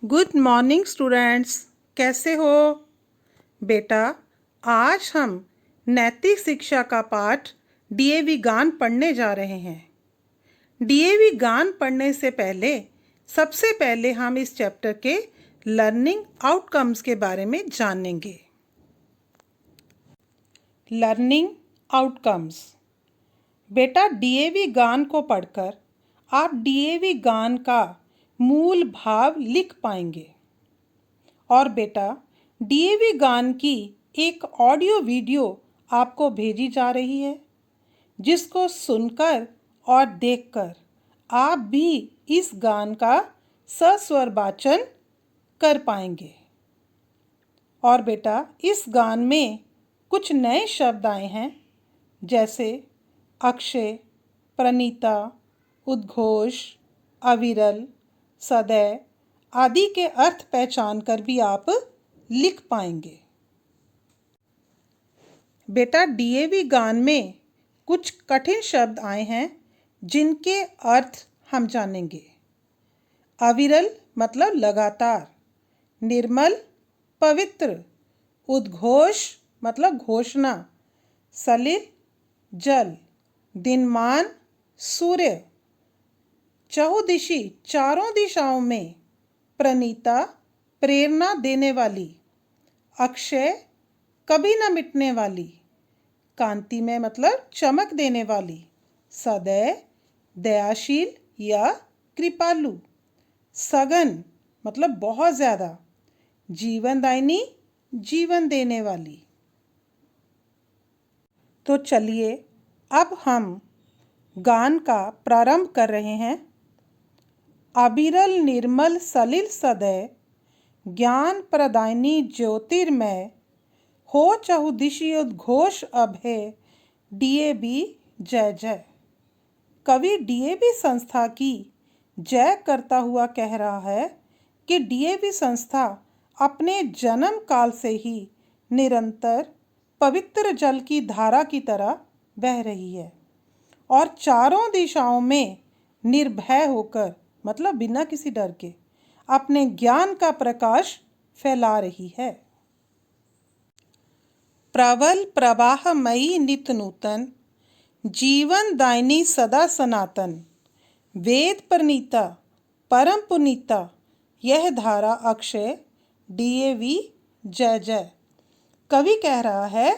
Good morning students. कैसे हो बेटा? आज हम नैतिक शिक्षा का पाठ डीएवी गान पढ़ने जा रहे हैं। डीएवी गान पढ़ने से पहले सबसे पहले हम इस चैप्टर के लर्निंग आउटकम्स के बारे में जानेंगे। Learning outcomes. बेटा, डीएवी गान को पढ़कर आप डीएवी गान का मूल भाव लिख पाएंगे। और बेटा, डीएवी गान की एक ऑडियो वीडियो आपको भेजी जा रही है, जिसको सुनकर और देखकर आप भी इस गान का सस्वर वाचन कर पाएंगे। और बेटा, इस गान में कुछ नए शब्द आए हैं, जैसे अक्षय, प्रणीता, उद्घोष, अविरल, सदैव आदि के अर्थ पहचान कर भी आप लिख पाएंगे। बेटा, डीएवी गान में कुछ कठिन शब्द आए हैं, जिनके अर्थ हम जानेंगे। अविरल मतलब लगातार, निर्मल पवित्र, उद्घोष मतलब घोषणा, सलिल जल, दिनमान सूर्य, चहुदिशी चारों दिशाओं में, प्रणीता प्रेरणा देने वाली, अक्षय कभी न मिटने वाली, कांतिमय मतलब चमक देने वाली, सदैव दयाशील या कृपालु, सघन मतलब बहुत ज़्यादा, जीवनदायिनी जीवन देने वाली। तो चलिए अब हम गान का प्रारंभ कर रहे हैं। अविरल निर्मल सलिल सदैव ज्ञान प्रदायिनी ज्योतिर्मय, हो चहुदिशी उद्घोष अभय, डीएवी जय जय। कवि डीएवी संस्था की जय करता हुआ कह रहा है कि डीएवी संस्था अपने जन्म काल से ही निरंतर पवित्र जल की धारा की तरह बह रही है और चारों दिशाओं में निर्भय होकर मतलब बिना किसी डर के अपने ज्ञान का प्रकाश फैला रही है। प्रबल प्रवाहमयी नित्य नूतन, जीवन दायिनी सदा सनातन, वेद प्रणीता परम पुनीता, यह धारा अक्षय, डीएवी जय जय। कवि कह रहा है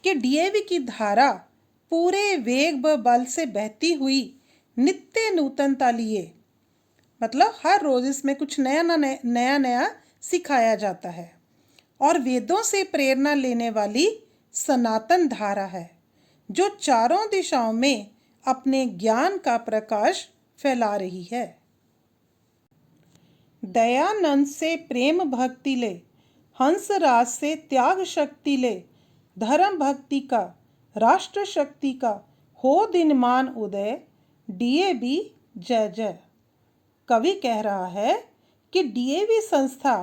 कि डीएवी की धारा पूरे वेग व बल से बहती हुई नित्य नूतनता लिए, मतलब हर रोज इसमें कुछ नया नया सिखाया जाता है और वेदों से प्रेरणा लेने वाली सनातन धारा है, जो चारों दिशाओं में अपने ज्ञान का प्रकाश फैला रही है। दयानंद से प्रेम भक्ति ले, हंस राज से त्याग शक्ति ले, धर्म भक्ति का राष्ट्र शक्ति का हो दिनमान उदय, डीएवी जय जय। कवि कह रहा है कि डीएवी संस्था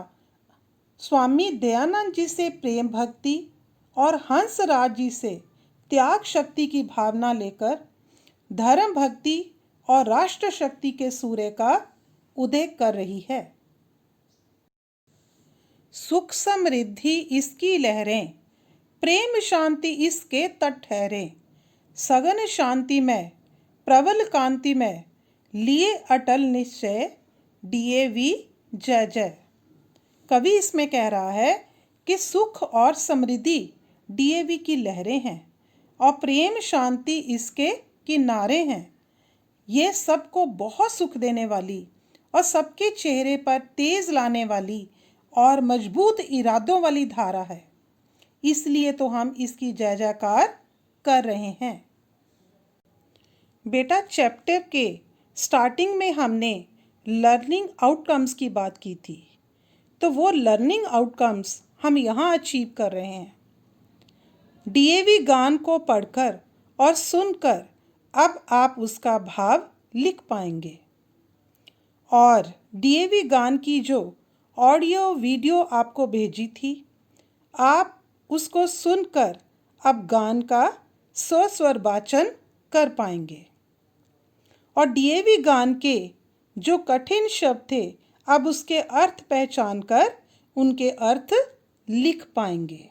स्वामी दयानंद जी से प्रेम भक्ति और हंसराज जी से त्याग शक्ति की भावना लेकर धर्म भक्ति और राष्ट्र शक्ति के सूर्य का उदय कर रही है। सुख समृद्धि इसकी लहरें, प्रेम शांति इसके तट ठहरे, सघन शांति में प्रबल कांति में, लिए अटल निश्चय, डीएवी जय जय। कवि इसमें कह रहा है कि सुख और समृद्धि डीएवी की लहरें हैं और प्रेम शांति इसके किनारे हैं। ये सबको बहुत सुख देने वाली और सबके चेहरे पर तेज लाने वाली और मजबूत इरादों वाली धारा है, इसलिए तो हम इसकी जय जयकार कर रहे हैं। बेटा, चैप्टर के स्टार्टिंग में हमने लर्निंग आउटकम्स की बात की थी, तो वो लर्निंग आउटकम्स हम यहाँ अचीव कर रहे हैं। डीएवी गान को पढ़कर और सुनकर अब आप उसका भाव लिख पाएंगे और डीएवी गान की जो ऑडियो वीडियो आपको भेजी थी, आप उसको सुनकर अब गान का सस्वर वाचन कर पाएंगे और डीएवी गान के जो कठिन शब्द थे अब उसके अर्थ पहचान कर उनके अर्थ लिख पाएंगे।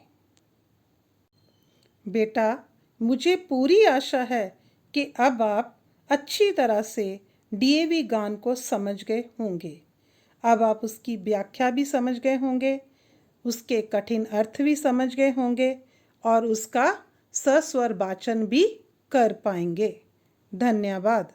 बेटा, मुझे पूरी आशा है कि अब आप अच्छी तरह से डीएवी गान को समझ गए होंगे। अब आप उसकी व्याख्या भी समझ गए होंगे, उसके कठिन अर्थ भी समझ गए होंगे और उसका सस्वर वाचन भी कर पाएंगे। धन्यवाद।